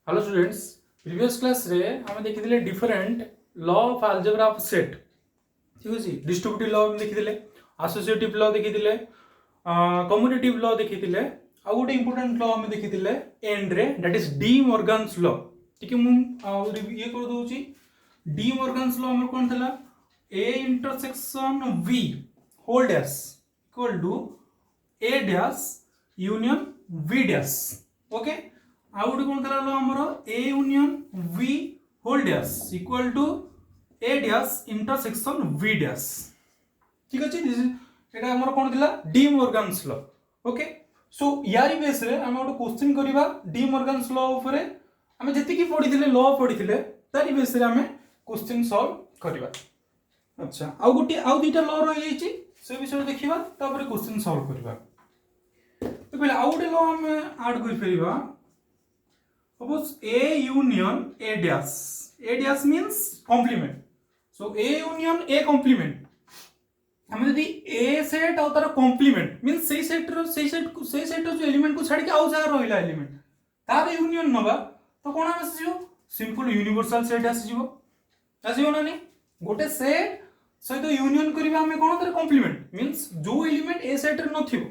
Hello students, previous class रे हम देखिथिले different law of algebra of set. ठीक अछि, डिस्ट्रीब्यूटिव लॉ देखिथिले, एसोसिएटिव लॉ देखिथिले, कम्युटेटिव लॉ देखिथिले, आ गोटे इंपोर्टेंट लॉ हम देखिथिले एंड रे, that is De Morgan's law. ठीक है, मु ये कर दोची। डी मॉर्गन्स लॉ हमर कोन थला, A intersection B whole dash equal to A dash union B dash. Okay, आउ गोटे कोन थला लो हमर A union B whole dash equal to A dash intersection B dash. ठीक अछि, दिस इज एटा हमर कोन थला De Morgan's law. Okay, so यारी बेस रे हम गोटे क्वेश्चन करिबा डी मॉर्गन्स लॉ ऊपर। हम जति की पढिथिले लॉ पढिथिले तारी बेस रे हम क्वेश्चन सॉल्व करिबा। अच्छा, आउ गोटे आउ दुटा लॉ रहि जाइछि, से विषय देखिबा, तापर क्वेश्चन सॉल्व करिबा। तो पहले आउ गोटे लॉ हम ऐड करि परिबा। Suppose A union A dash. A dash means complement. So A union A complement. हम यदि A सेट और तार complement means सही सेट जो एलिमेंट को छाड़ के आउ जगह रहिला एलिमेंट तार यूनियन नबा, तो कोन आसीजो सिंपल यूनिवर्सल सेट आसीजो ना नहीं। गोटे सेट सहित यूनियन करबा हमें कोन तार complement means जो एलिमेंट A सेट रे नथिबो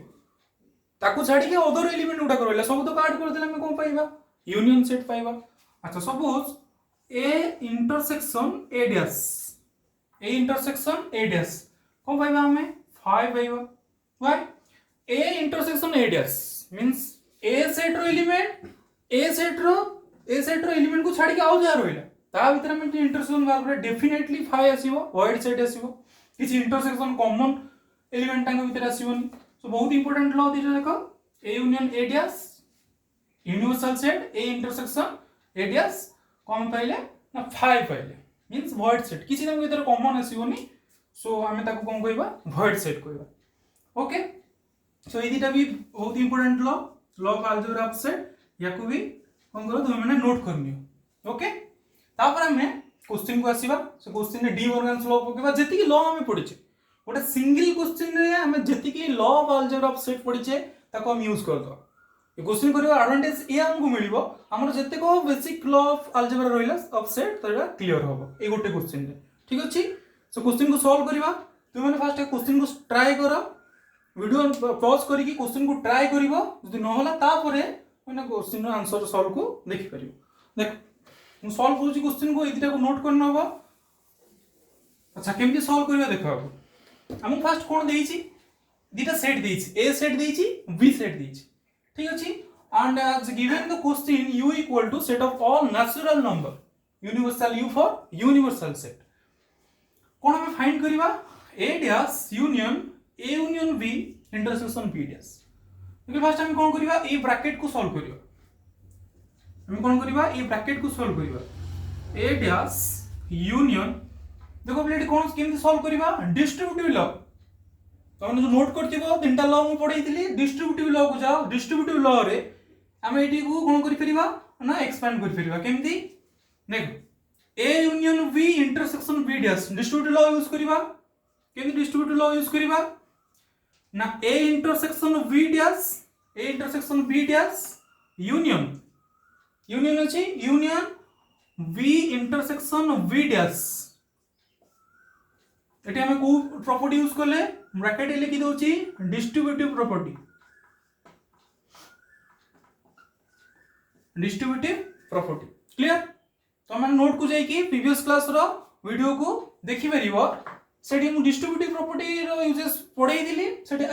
ताको छाड़ के अदर एलिमेंट उडा करला सब तो काट कर देला हमें कोन पाइबा यूनियन सेट पाइबा। अच्छा, suppose A intersection A dash, A intersection A dash कौन पाइबा हमें 5 पाइबा। Why A intersection A dash means A set रो एलिमेंट ए सेट रो एलिमेंट को छाड़ी के आउ जा रहइला ता भीतर में इंटरसेक्शन बार करे डेफिनेटली 5 आसीबो, वॉइड सेट आसीबो, किछि इंटरसेक्शन कॉमन एलिमेंट टांग भीतर आसीबोनी। सो बहुत इंपोर्टेंट लॉ दिस देखो, A union A dash universal set A intersection A dash कौन पाइले ना 5 पाइले मींस वॉइड सेट, किछि ना भीतर कॉमन आसीबोनी। सो हमें ताको कोन कहबा वॉइड सेट कहबा। ओके, सो ए दिटा भी बहुत important law of algebra of set, याकू भी कोन करो तुम माने नोट करनियो। ओके, तापर हमें क्वेश्चन को आसीबा। सो क्वेश्चन रे डी मॉर्गन्स लॉ पकेबा, जति की लॉ हमें पढिचे गोटे सिंगल क्वेश्चन रे हमें जति की law of algebra of set पढिचे ताको हम यूज कर दो। ये क्वेश्चन करियो एडवांटेज ए हमको मिलिबो, हमर जते को बेसिक लॉ ऑफ अलजेब्रा रहिला ऑफ सेट तोरा क्लियर होबो ए गोटे क्वेश्चन रे। ठीक अछि, सो क्वेश्चन को सॉल्व करिबा। तुम माने फर्स्ट क्वेश्चन को ट्राई करो, वीडियो पॉज करी कि क्वेश्चन को ट्राई करिवो, जदि न होला ता परे माने क्वेश्चन रो आंसर सॉल्व को देखि परिबो। देख मु सॉल्व करूची क्वेश्चन को, एदिटा को नोट करना होबो। अच्छा, केमति सॉल्व करियो देखो। हम फर्स्ट कोन देइची, दिटा सेट देइची, ए सेट देइची, बी सेट देइची। ठीक अछि, and as given the question u equal to set of all natural number universal u for universal set, कोन हम फाइंड करिबा a dash union a union b intersection b dash। Okay, first हम कोन करिबा A bracket को solve करियो। हम कोन करिबा ए ब्रैकेट को सॉल्व करिबा a dash union। देखो प्लेट कोन केमति सॉल्व करिबा डिस्ट्रीब्यूटिव लॉ। तो जो नोट करथिबो तीनटा लॉ मु पढैथिली, डिस्ट्रीब्यूटिव लॉ को जाओ। डिस्ट्रीब्यूटिव लॉ रे हम एटी को कोन करि परिबा ना एक्सपेंड करि परिबा। केमति देखो A union B intersection B dash distributive law use करिबा। केमति डिस्ट्रीब्यूटिव लॉ यूज करिबा ना A intersection B dash union अछि union B intersection B dash. एटी हमें को प्रॉपर्टी यूज करले ब्रैकेट ए लिखि दोची डिस्ट्रीब्यूटिव प्रॉपर्टी। क्लियर? तो हम नोट को जाई कि प्रीवियस क्लास रो वीडियो को देखि परिबो, सेठी मु डिस्ट्रीब्यूटिव प्रॉपर्टी रो यूजेस पढाई दिली, सेठी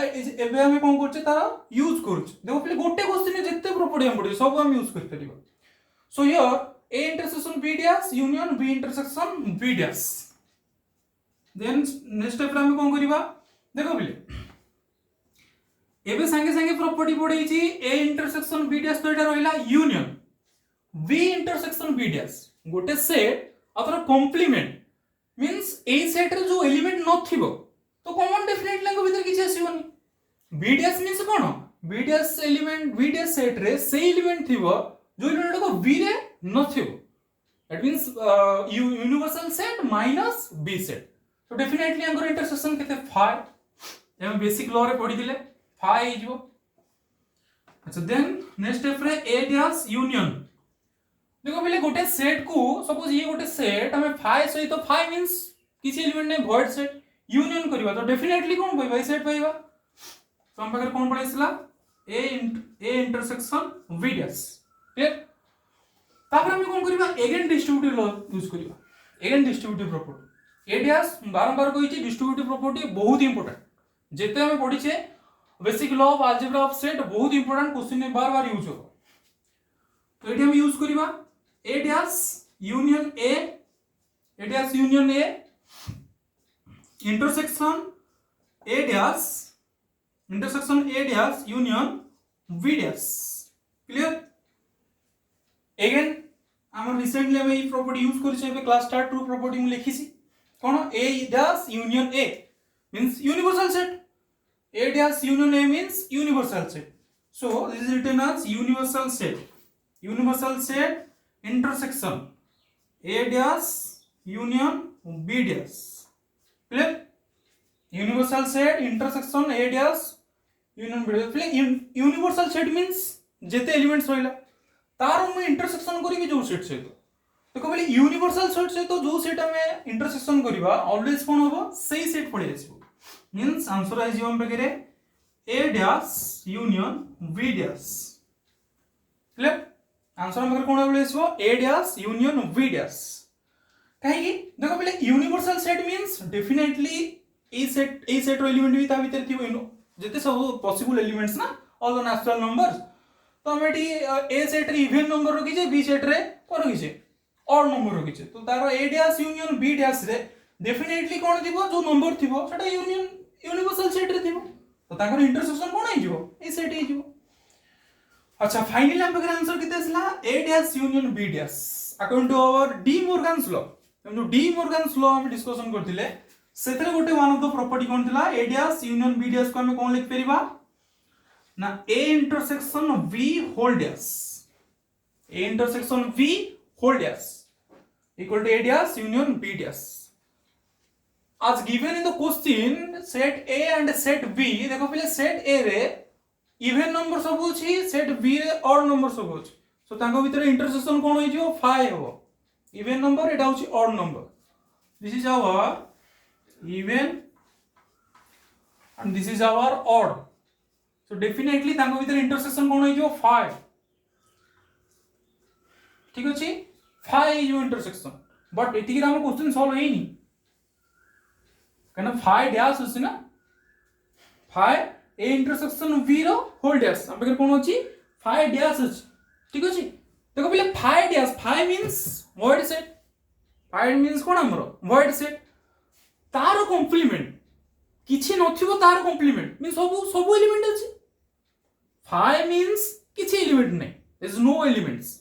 एबे हम कोन करछे तारा यूज करछ। देखो पहले गोटे क्वेश्चन रे जत्ते प्रॉपर्टी हम पढि सब हम यूज कर परिबो। So here A intersection B dash union B intersection B dash. Then next step रे हम कोन करिबा देखो बिले एबे संगे संगे प्रॉपर्टी पढै छी ए इंटरसेक्शन बी डैश, तो एटा रहिला union B intersection B dash गोटे सेट अथवा कॉम्प्लीमेंट मींस ए सेट रे जो एलिमेंट नथिबो तो कॉमन डेफिनेटली को भीतर किछ आसीबोनी। बी डैश मींस कोन B dash element B dash set रे से एलिमेंट थिबो जो एलिमेंट को बी रे नथिबो, that means universal set minus B set. तो डेफिनेटली अंगर इंटरसेक्शन केते 5 एम बेसिक लॉ रे पढि दिले 5 हिजो। अच्छा, देन नेक्स्ट स्टेप रे ए डैश यूनियन देखो पहले गोटे सेट को सपोज ये गोटे सेट हमें फाइ सहित फाइ मींस किसी एलिमेंट ने वॉइड सेट यूनियन करबा तो डेफिनेटली कोन पाइबा ए सेट पाइबा तो हम पाकर कोन पड़ेसला A intersection v dash clear तापर हम कोन करबा अगेन डिस्ट्रीब्यूटिव लॉ यूज करबा again distributive property A dash बारंबार कहि छी डिस्ट्रीब्यूटिव प्रॉपर्टी बहुत इंपोर्टेंट जेते हमें पढ़ी छे basic law of algebra of set बहुत इंपोर्टेंट क्वेश्चन में बार बार यूज हो तो एटी हम यूज करबा A dash union A dash union A intersection A dash union v dash clear again हम रिसेंटली हम ई प्रॉपर्टी यूज करि छै क्लास स्टार्ट टू प्रॉपर्टी में लिखी छी कोन A dash union A means universal set a dash union a means universal set so this is written as universal set intersection a dash union b dash clear universal set intersection a dash union b dash universal set means जेते elements रहला तार हम intersection करी जो set से देखो पहले universal set से तो जो सेट हमें इंटरसेक्शन करबा ऑलवेज कोन होबो सही सेट पड़े आसीबो means answer is हम बगैरे a dash union v dash clear answer हम कोन बोले इसको a dash union v dash काहे कि देखो पहले यूनिवर्सल सेट मींस डेफिनेटली ए सेट रो एलिमेंट भी ता भीतर थिबो जते सब पॉसिबल एलिमेंट्स ना ऑल द नेचुरल नंबर्स तो हम एटी ए सेट रे इवन नंबर रखी जे बी सेट रे कोन रखी जे ऑड नंबर रखी जे तो तारो a dash union b dash रे डेफिनेटली कोन थिबो जो नंबर थिबो सेटा यूनियन यूनिवर्सल सेट रे थिबो तो ताकर इंटरसेक्शन कोन आइ जिवो ए सेट आइ जिवो अच्छा फाइनली हम बगर आंसर किते असला a dash union b dash according to our De Morgan's law हम जो डी मॉर्गन्स लॉ हम डिस्कशन करथिले सेतरे गोटे वन ऑफ द प्रॉपर्टी कोन थिला a dash union b dash को हम कोन लिख परिबा ना a intersection v whole dash a intersection v whole dash equal to a dash union b dash as given in the question set a and set b देखो पहले set a रे even number सब अछि set b रे odd number सब अछि सो तांको भीतर इंटरसेक्शन कोन होई जो 5 हो इवन नंबर एटा अछि odd number this is our even and this is our odd so definitely तांको भीतर इंटरसेक्शन कोन होई जो 5 ठीक अछि 5 जो इंटरसेक्शन बट एतिकी हम क्वेश्चन सॉल्व हेनी कहना 5 डैश अछि ना 5 a इंटरसेक्शन v रो होल डैश हम बगर कोन अछि 5 डैश अछि ठीक अछि देखो पहले 5 dash 5 means void set 5 means कोन हमरो void set तारो कॉम्प्लीमेंट किछि नथिबो तारो कॉम्प्लीमेंट मींस सब एलिमेंट अछि 5 मींस किछि एलिमेंट नै देयर इज नो एलिमेंट्स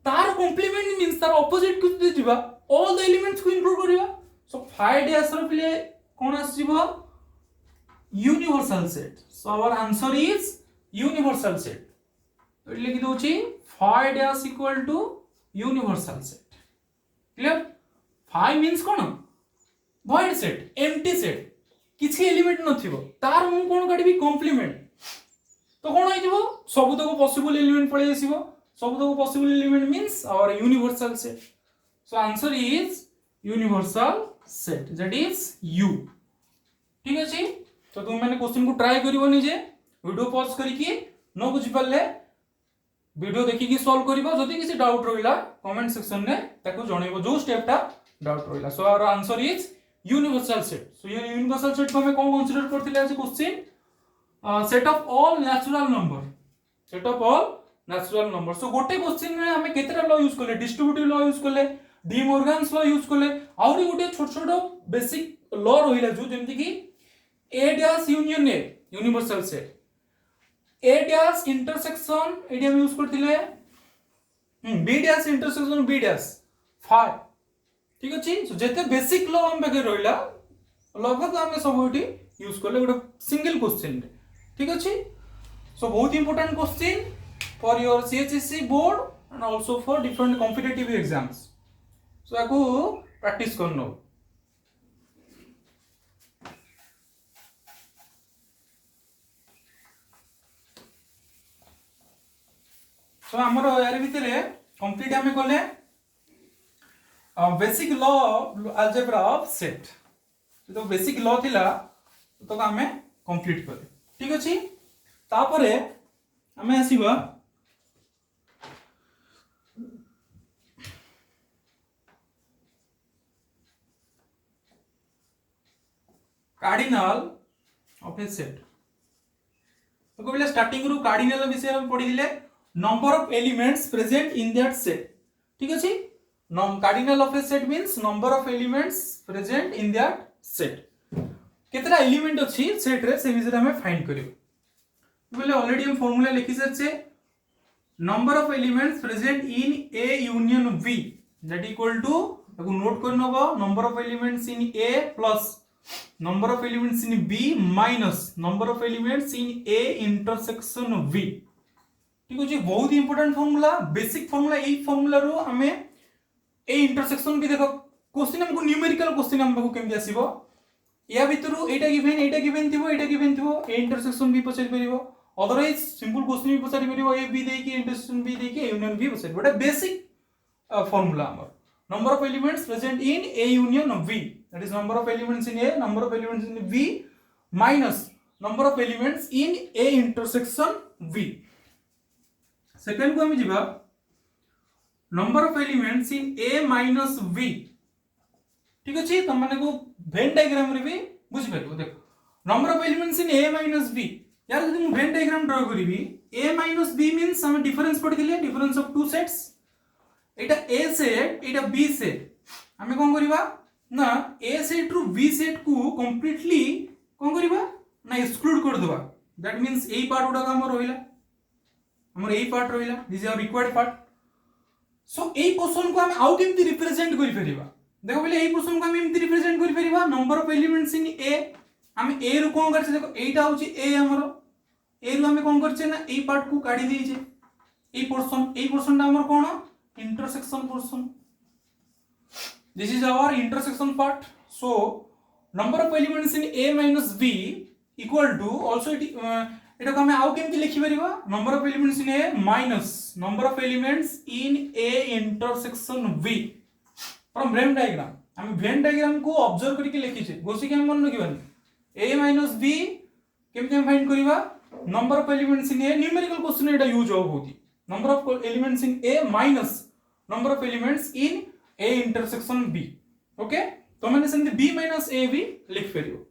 तारो कॉम्प्लीमेंट मींस तारो ऑपोजिट कुछ दे दिबा ऑल द एलिमेंट्स को इंक्लूड करिबा सो 5 डैश रो पहले कोन आसीबो universal set so our answer is universal set तो लिखि दउ छी 5 dash equal to universal set clear 5 means कोन void set empty set किछि एलिमेंट नथिबो तार मु कोन काढबी कॉम्प्लीमेंट तो कोन होई जबो सब तक पॉसिबल एलिमेंट पळे आसीबो सब तक possible element means our universal set so answer is universal set that is u ठीक अछि तो तुम माने क्वेश्चन को ट्राई करिवो निजे वीडियो पॉज करिकि न बुझि पाले वीडियो देखि कि सॉल्व करिवो जदि किछि डाउट रहिला कमेंट सेक्शन में ताको जणैबो जो स्टेपटा डाउट रहिला so our answer is universal set so ये यूनिवर्सल सेट को हमें कौन कंसीडर करथिले आज question set of all natural number so गोटे क्वेश्चन में हमें केतेटा लॉ यूज करले डिस्ट्रीब्यूटिव लॉ यूज करले डी मॉर्गन्स लॉ यूज करले आउरी गोटे छोट छोट बेसिक लॉ रहिला जो जेमति कि a dash union a universal set a dash intersection एडी हम यूज करथिले b dash intersection b dash 5 ठीक अछि सो जेते बेसिक लॉ हम बगे रहिला लगभग हम सब ओटी यूज करले गोटे सिंगल क्वेश्चन रे ठीक अछि सो बहुत important question for your CHSC board and also for different competitive exams so आको प्रैक्टिस करनो सो हमरो यार भितरे कंप्लीट हमें कले basic law algebra of set तो बेसिक लॉ थिला तो हमें कंप्लीट कले ठीक अछि तापरे हमें आसीबा कार्डिनल ऑफ ए सेट तो कहले स्टार्टिंग रु कार्डिनल विषय हम पढि दिले number of elements present in that set ठीक अछि cardinal of a set means number of elements present in that set केतरा एलिमेंट अछि सेट रे से विषय हमें फाइंड करियो बोले ऑलरेडी हम फार्मूला लिखि सचे number of elements present in A union B that equal to ताको नोट कर नबो number of elements in A plus number of elements in B minus number of elements in A intersection B ठीक अछि बहुत important formula basic formula ए formula रो हमें A intersection भी देखो क्वेश्चन हमको न्यूमेरिकल क्वेश्चन हमको केमि आसीबो या भितरु एटा गिवन थिबो ए इंटरसेक्शन भी पचारि परिबो अदरवाइज सिंपल क्वेश्चन भी पचारि परिबो ए बी देकी इंटरसेक्शन बी देकी यूनियन बी पचारि बड़ा बेसिक फार्मूला हमर number of elements present in a union of v that is number of elements in a number of elements in v minus number of elements in a intersection v second को हम जिबा number of elements in a minus v ठीक अछि त माने को Venn diagram रे भी बुझि परबो देखो number of elements in a minus v यार यदि हम वेन डायग्राम ड्रा करिवि a minus b means हम डिफरेंस पढि दिले डिफरेंस ऑफ टू सेट्स एटा ए सेट एटा बी सेट हमें कोन करिबा ना ए सेट रु बी सेट को कंप्लीटली कोन करिबा ना एक्सक्लूड कर देबा दैट मींस ए पार्ट उडा हमर होइला हमर ए पार्ट रहिला this is our required part so A portion को हम आउ केमति रिप्रेजेंट करि परिबा देखो पहले ए पोर्शन को हम एमति रिप्रेजेंट करि परिबा नंबर ऑफ एलिमेंट्स इन ए हम ए रु कोन करछे देखो एटा होची ए हमर ए रु हम कोन करछे ना ए पार्ट को काढी देइछे ए पोर्शन हमर कोन intersection portion this is our intersection part so number of elements in a minus b equal to also এটা को हम आउ केमति लिखि परिबा number of elements in a minus number of elements in a intersection v from Venn diagram हम Venn diagram को observe करके लिखि छे गोसी के हम मन रखिबानी a minus b केमति हम फाइंड करिबा number of elements in a numerical question Etah use हो होती number of elements in a minus number of elements in a intersection b okay तो मैंने सेमती b minus a भी लिख फेरियो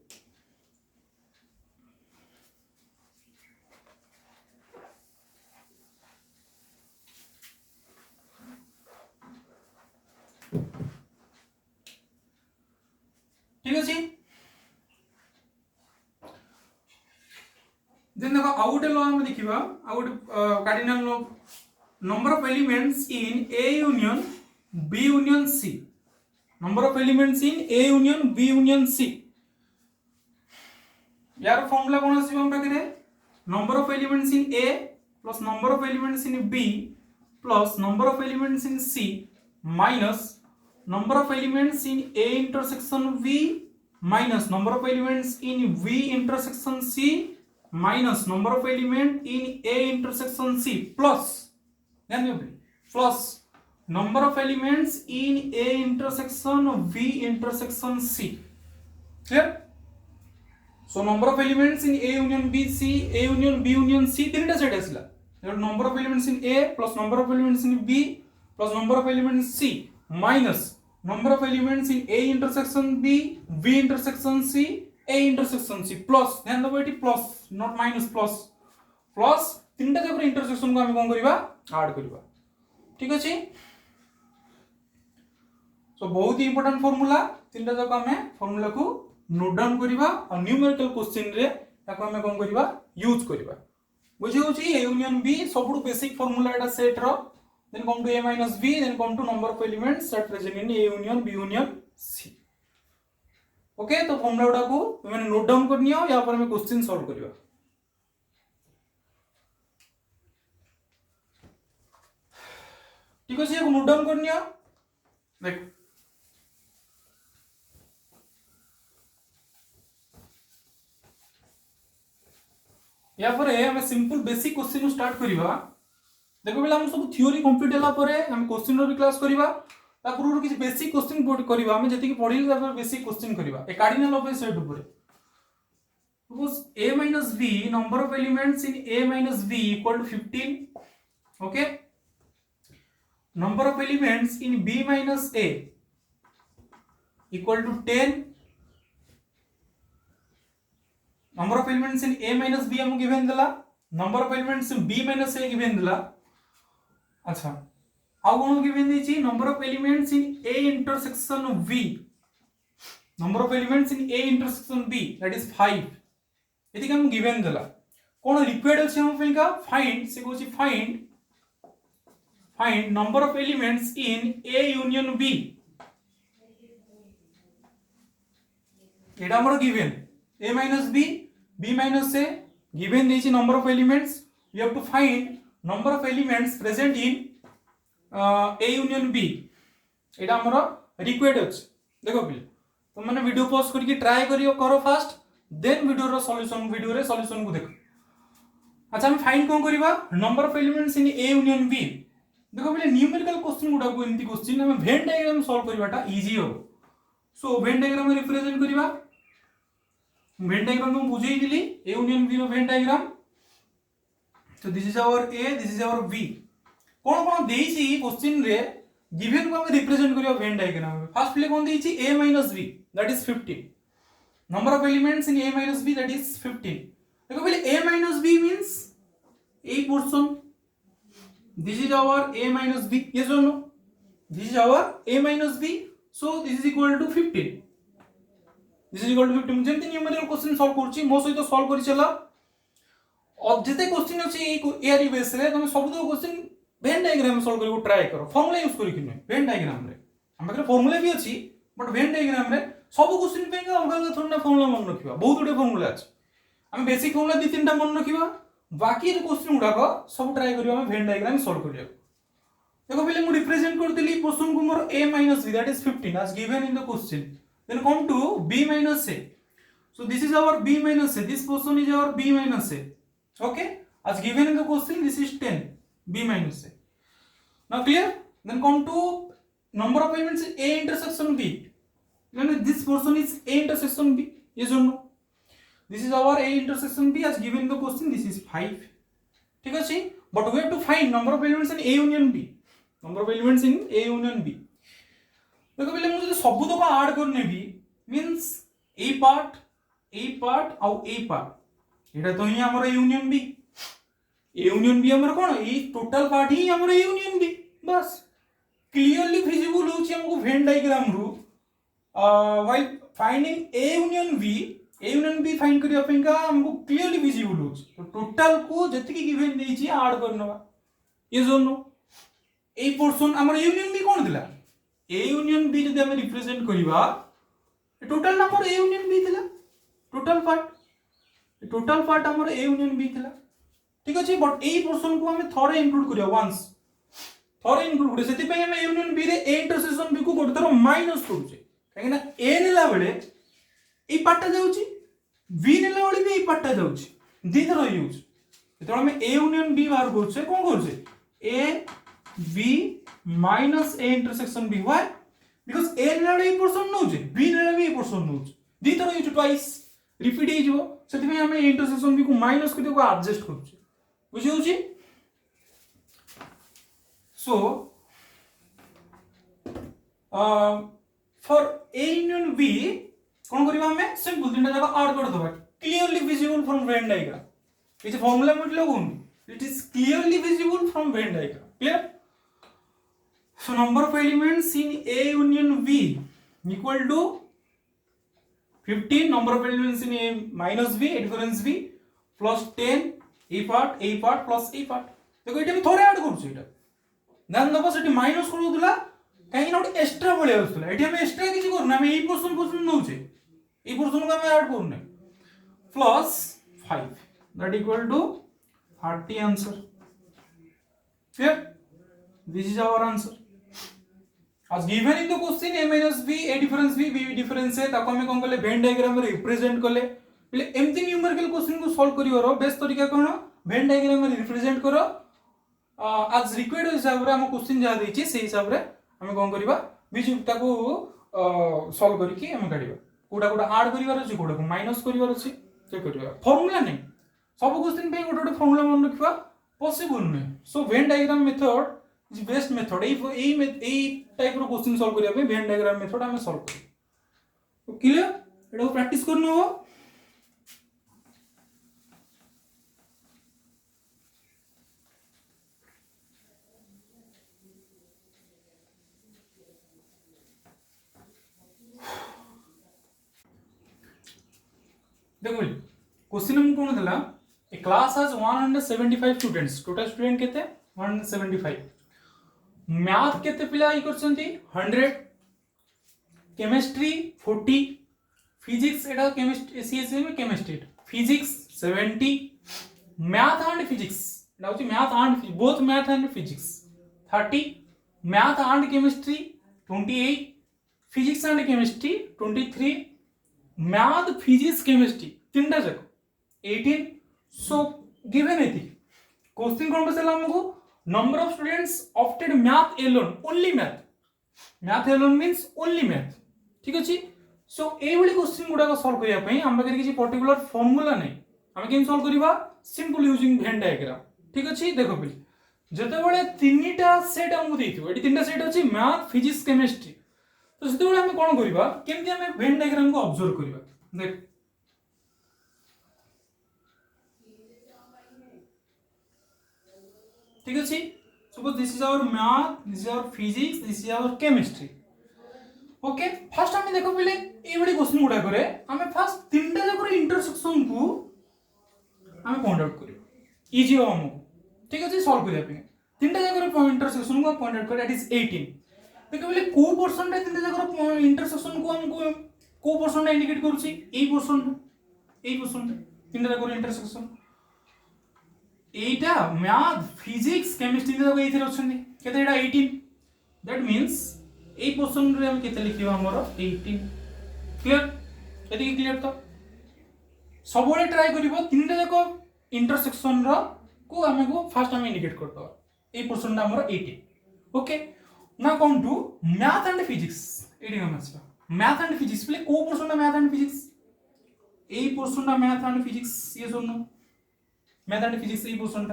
ठीक अछि देन देखो आउट लॉ हम देखिबा out cardinal law number of elements in a union b union c number of elements in a union b union c यार फॉर्मूला कोन आसी हम पाखरे number of elements in a plus number of elements in b plus number of elements in c minus number of elements in a intersection v minus number of elements in v intersection c minus number of element in a intersection c plus plus number of elements in a intersection v intersection c clear so number of elements in a union b c a union b union c तीनटा set आसला number of elements in a plus number of elements in b plus number of elements in c minus number of elements in a intersection b v intersection c a intersection c plus ध्यान दबो eighty plus not minus plus तीनटा जब intersection को हम कोन करबा add करबा ठीक अछि सो बहुत ही इंपोर्टेंट फार्मूला तीनटा जक हमें फार्मूला को नोट डाउन करबा और न्यूमेरिकल क्वेश्चन रे ताको हमें कोन करबा यूज करबा बुझी होची ए यूनियन बी सबुठु बेसिक फार्मूला एटा सेट रो then come to a minus b then come to number of elements that present in a union b union c okay तो फार्मूला उडा को तुमने नोट डाउन करनियो या पर हमें क्वेश्चन सॉल्व करबा ठीक अछि नोट डाउन करनियो देख या पर हमें सिंपल बेसिक क्वेश्चन स्टार्ट करबा देखो पिला हम सब थ्योरी कंप्लीट होला परे हम क्वेश्चन रो भी क्लास करबा ता पूर्व किसी बेसिक क्वेश्चन करबा हम जति कि पढिले ता बेसिक क्वेश्चन करबा ए कार्डिनल ऑफ ए सेट ऊपर suppose a minus b number of elements in a minus b equal to 15 okay number of elements in b minus a equal to 10 number of elements in a minus b हमको given दिला number of elements in b minus a given दिला अच्छा आउ कोन given the छी number of elements in a intersection of b number of elements in a intersection b that is 5 यदि हम given दिला कोन required अछि हम पेका फाइंड से Kochi find number of elements in a union b एटा हमर given a minus b b minus a given देछि number of elements we have to find number of elements present in a union b एटा हमर required अछि देखो पिले तुम माने video pause करके try करियो करो फास्ट देन वीडियो रे सॉल्यूशन को देखो अच्छा हम फाइंड कोन करबा number of elements in A union B देखो पहले न्यूमेरिकल क्वेश्चन गुडा को एंती क्वेश्चन हम वेन डायग्राम सॉल्व करबाटा इजी हो सो वेन डायग्राम रिप्रेजेंट करबा वेन डायग्राम हम बुझेई दिली ए यूनियन बी रो वेन डायग्राम तो this is our A this is our B कोन कोन देइछि क्वेश्चन रे गिवन को हम रिप्रेजेंट करियो वेन डायग्राम फर्स्ट प्ले कोन देइछि a minus b that is 15 number of elements in a minus b that is 15 देखो पहले a minus b means a portion this is our a minus b yes or no this is our a minus b so this is equal to 15 this is equal to 15 जेंति numerical question solve करछि मो सहित solve करि चला और जते question अछि are base रे तुम सब तो क्वेश्चन वेन डायग्राम सॉल्व करियो ट्राई करो फार्मूला यूज करि किने वेन डायग्राम रे हम पाखरे फार्मूला भी अछि बट वेन डायग्राम रे सब क्वेश्चन पे अलग अलग थोड़ा फार्मूला मन रखिबा बहुत गुडे फार्मूला अछि हम बेसिक फार्मूला दि तीनटा मन रखिबा बाकी रे क्वेश्चन गुडा को सब ट्राई करियो हम वेन डायग्राम सॉल्व करियो देखो पहले मु रिप्रेजेंट करतिली क्वेश्चन को मोर a minus b that is 15 as given in the question then come to b minus a so this is our b minus a this portion is our b minus a okay as given in the question this is 10 b minus a now clear then come to number of elements in a intersection b then this portion is a intersection b yes or no this is our a intersection b as given in the question this is 5 ठीक अछि but we have to find number of elements in a union b number of elements in a union b देखो पहले मुझे सब तो add करने भी means a part और a part एटा तो ही हमर union b a union b हमर कोन ए टोटल पार्ट ही हमर a union b बस क्लियरली विजिबल होछि हमको वेन डायग्राम रु while finding a union b find करिया पेका हमको क्लियरली विजिबल होछि तो टोटल को जति की गिवन देछि ऐड करनवा ये जोनो ए पोर्शन हमर यूनियन b कोन दिला a union b जदि हम रिप्रेजेंट करिबा total number a union b दिला टोटल पार्ट हमर a union b दिला ठीक अछि बट ए पोर्शन को हम थोड़े इंक्लूड करिया वंस थोड़े इंक्लूड करिया सेति पे हम a union b रे a इंटरसेक्शन b को गोटे थरो माइनस करूचे काहे ना a नेला बेले ए पार्टटा जाउची b नेला बेले भी ए पार्टटा जाउची दी थरो यूज तो हम a union b बाहर करूचे कोन करूचे a b minus a intersection b why because a नेला बेले ए पोर्शन नउचे b नेला भी ए पोर्शन नउचे दी थरो यूज ट्वाइस रिपीट हे जबो सेति पे हम a intersection b को माइनस करके को एडजस्ट करूचे बुझी होची so for a union b कोन करबा हमें सिंपल तीनटा जगह ऐड कर दबा clearly visible from Venn diagram ये फार्मूला मत लगुन it is clearly visible from Venn diagram clear so number of elements in a union b equal to 15 number of elements in a minus b a difference b plus 10 a part plus a part देखो एटा भी थोड़े add करू छै एटा ध्यान दबो सेठी minus करू दिला काहे ना ओटे एक्स्ट्रा बळे आसला एठी हम एक्स्ट्रा किछि करना हम ए पोर्शन नउ छै ए पोर्शन को हम ऐड करने plus 5 that equal to 30 answer clear this is our answer as given in the question a minus b a difference b difference है ताको हम कोन करले वेन डायग्राम रे रिप्रेजेंट करले पहले एमती न्यूमेरिकल क्वेश्चन को सॉल्व करियो रो बेस्ट तरीका कोन वेन डायग्राम रे रिप्रेजेंट करो आज रिक्वायर्ड हिसाब रे हम क्वेश्चन जहाँ देछि से हिसाब रे हम कोन करबा बिजु ताको सॉल्व करके हम काढिबा कोडा कोडा ऐड करिवार अछि कोडा को माइनस करिवार अछि से करबा फार्मूला नै सब क्वेश्चन पे गोटे गोटे फार्मूला मन रखिबा पॉसिबल नै so Venn diagram method is best method ए टाइप रो क्वेश्चन सॉल्व करिया पे वेन डायग्राम मेथड हम सॉल्व करू क्लियर एटा प्रैक्टिस करनो हो देखो क्वेश्चन हम कोन देला a class has 175 students total student केते 175 मैथ केते पिला ई करछंती 100 केमिस्ट्री 40 फिजिक्स एटा केमिस्ट्री सीएससी में chemistry physics 70 math and physics एटा होची math and both math and physics 30 math and chemistry 28 physics and chemistry 23 math physics chemistry तीनटा जाक 18 सो गिवन एथि क्वेश्चन कोन बसेला हमको number of students opted math alone only math alone means only math ठीक अछि सो ए वाली क्वेश्चन गुडा को सॉल्व करिया पई हम बगे किछि पर्टिकुलर फार्मूला नै हम केन सॉल्व करिवा सिंपल यूजिंग वेन डायग्राम ठीक अछि देखो पई जते बळे तीनटा सेट हम देइथि एटी तीनटा सेट अछि मैथ फिजिक्स केमिस्ट्री तो सेते बळे हम कोन करिवा केमति हम वेन डायग्राम को ऑब्जर्व करिवा देख ठीक अछि suppose this is our math this is our physics this is our chemistry okay first हम देखो पहले ए बड़ी क्वेश्चन गुडा करे हम फर्स्ट तीनटा जकर इंटरसेक्शन को हम पॉइंट आउट करियो इजी हो हमको ठीक अछि सॉल्व करिया पे तीनटा जकर इंटरसेक्शन को पॉइंट आउट करे दैट इज 18 देखो पहले को पर्सन रे तीनटा जकर इंटरसेक्शन को हमको को पर्सन इंडिकेट करूची ए पर्सन तीनटा जकर इंटरसेक्शन एटा मैथ फिजिक्स केमिस्ट्री जक एथिर अछन केते एटा 18 दैट मींस ए क्वेश्चन रे हम केते लिखिबा हमर 18 क्लियर एति क्लियर तो सब बळे ट्राई करिवो तीनटा जक इंटरसेक्शन रो को हमको फर्स्ट हम इंडिकेट करतो ए क्वेश्चन हमर 18 ओके ना count to math and physics एडी हम आछा मैथ एंड फिजिक्स प्ले को क्वेश्चन मैथ एंड फिजिक्स ए क्वेश्चन मैथ एंड फिजिक्स ये सुनो मैथ एंड फिजिक्स ए क्वेश्चन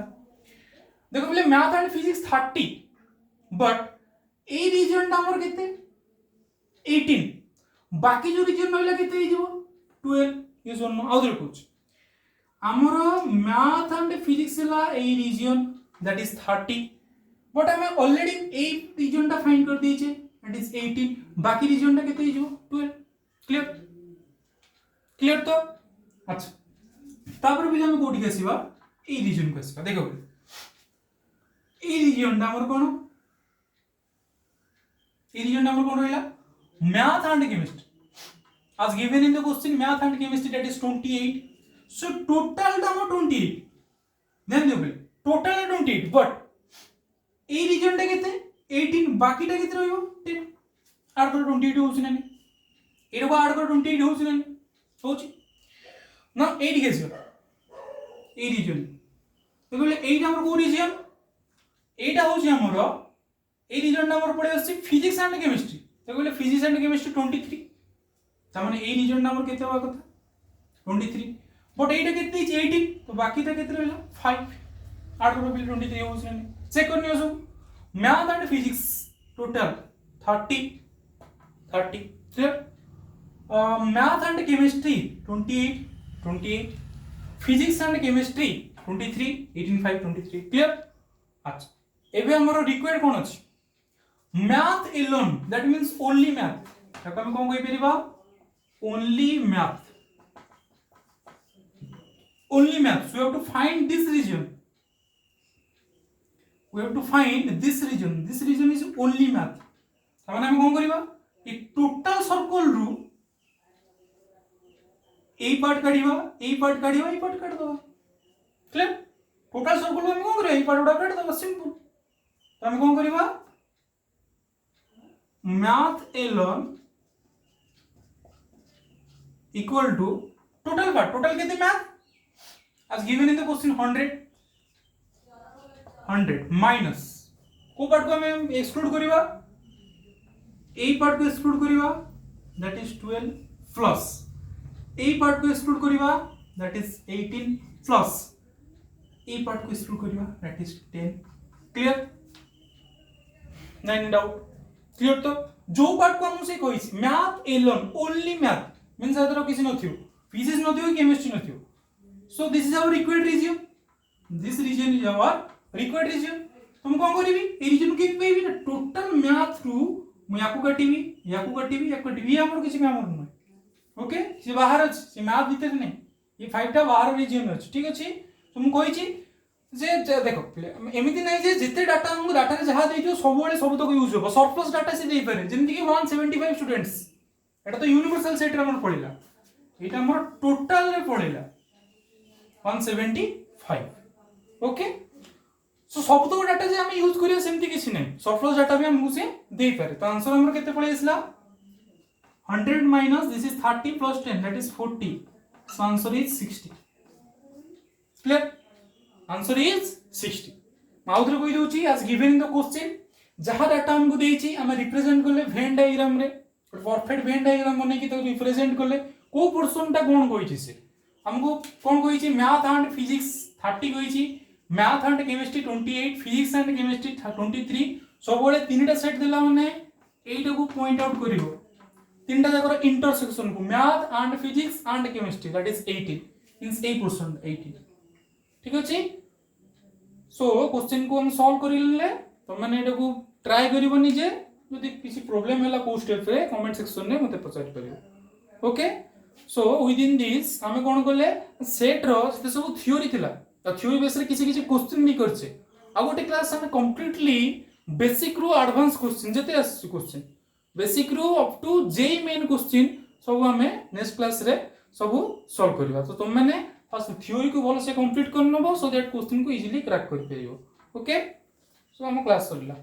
देखो पहले मैथ एंड फिजिक्स 30 बट ए रीजन टा हमर केते 18 बाकी जो रीजन रहला केते हे जीवो 12 ये सुनो आउदर कुछ हमर मैथ एंड फिजिक्स ला ए रीजन दैट इज 30 बट हमें ऑलरेडी ए रीजन टा फाइंड कर दिए छे दैट इज 18 बाकी रीजन टा केते हे जीवो 12 क्लियर तो अच्छा तापर भी हम कोठी केसिबा ए रीजन को आसीबा देखो ए रीजन टा हमर कोन ए रीजन हमर कोन रहला math and chemistry as given in the question math and chemistry that is 28 so total टा हमर 28 देन देखो टोटल 28 बट ए रीजन टा केते 18 बाकी टा केते रहइबो 10 ऐड कर 28 होउछ ना एरो को ऐड कर 28 होउछ ना होउछ ना 8 केसिबा ए रीजन तो बोले एटा हमर को रीजन एटा होची हमर ए रीजन नंबर पड़े अछि फिजिक्स एंड केमिस्ट्री तो बोले फिजिक्स एंड केमिस्ट्री 23 त माने ए रीजन नंबर केते होवा कथा 23 बट एटा केते अछि 18 तो बाकी ता केते रहला 5 8 को बिल 23 होउछ ने चेक करनियो so math and physics total 30 clear math and chemistry 28 physics and chemistry 23 18 5 23 clear अच्छा एबे हमरो रिक्वायर्ड कोन अछि math alone that means only math ताको हम कोन कहि परिबा only math so we have to find this region this region is only math तामाने हम कोन करिबा ए टोटल सर्कल रु ए पार्ट काढिबा ए पार्ट काढ दबा क्लियर टोटल सर्कल हम कोन करिबा ए पार्ट उडा काढ दबा सिंपल तो हम कोन करिबा math alone equal to total केते math as given in the question 100 100 minus को पार्ट को हमें एक्सक्लूड करिवा ए पार्ट को एक्सक्लूड करिवा दैट इज 12 प्लस ए पार्ट को एक्सक्लूड करिवा दैट इज 18 प्लस ए पार्ट को एक्सक्लूड करिवा दैट इज 10 क्लियर नाइन डाउट क्लियर तो जो पार्ट को हम से कहि math alone only math means other किसी नथियो फिजिक्स नथियो केमिस्ट्री नथियो so this is our required region this region is our required region तुम कौन करिवि ए रीजन के पेबी ना टोटल मैथ रु मु याकू काटिवि ये हमर किसी काम न ओके से बाहर अछि से मैथ भीतर नहीं ये 5 टा बाहर रीजन अछि ठीक अछि तुम कहि छी जे देखो एमिति नहीं जे जिते डाटा हमको डाटा रे जहा देइयो सब बेले सब तक यूज हो सरप्लस डाटा से देई पारे जेमति कि 175 स्टूडेंट्स एटा तो यूनिवर्सल सेट रे हमर पड़िला एटा हमर टोटल रे पड़िला 175 ओके सो सब तो डाटा जे हम यूज करियो सेमति किछि नै सरप्लस डाटा भी हमको से देई पारे तो आंसर हमर केते पळे आसला 100 minus this is 30 plus 10 that is 40 so answer is 60 clear answer is 60 माउद्र कोइ दोची as given in the question जहा डाटा हमको देइची हम रिप्रेजेंट करले वेन डायग्राम रे परफेक्ट वेन डायग्राम बने कि तो रिप्रेजेंट करले को पोर्शन टा कोन कोइची से हमको कोन कोइची मैथ एंड फिजिक्स 30 कोइची math and chemistry 28 physics and chemistry 23 सब बेले तीनटा सेट देला माने एटा को पॉइंट आउट करिवो तीनटा जाकर इंटरसेक्शन को math and physics and chemistry that is 18 means 8% 18 ठीक अछि सो क्वेश्चन को हम सॉल्व करिले तो माने एटा को ट्राई करिवनी जे यदि किसी प्रॉब्लम हैला को स्टेप रे कमेंट सेक्शन रे मते पचार करियो okay so with in this हमें कोन करले सेट रो से सब थ्योरी थिला तो थ्योरी बेस रे किसी क्वेश्चन नहीं करछे आ गोटे क्लास हमें कंप्लीटली बेसिक रू एडवांस क्वेश्चन जते आस क्वेश्चन बेसिक रू up to JEE main question सब हमें नेक्स्ट क्लास रे सब सॉल्व करबा तो तुम माने फर्स्ट थ्योरी को भलो से कंप्लीट कर नबो सो दैट क्वेश्चन को इजीली क्रैक कर परियो ओके सो हम क्लास करला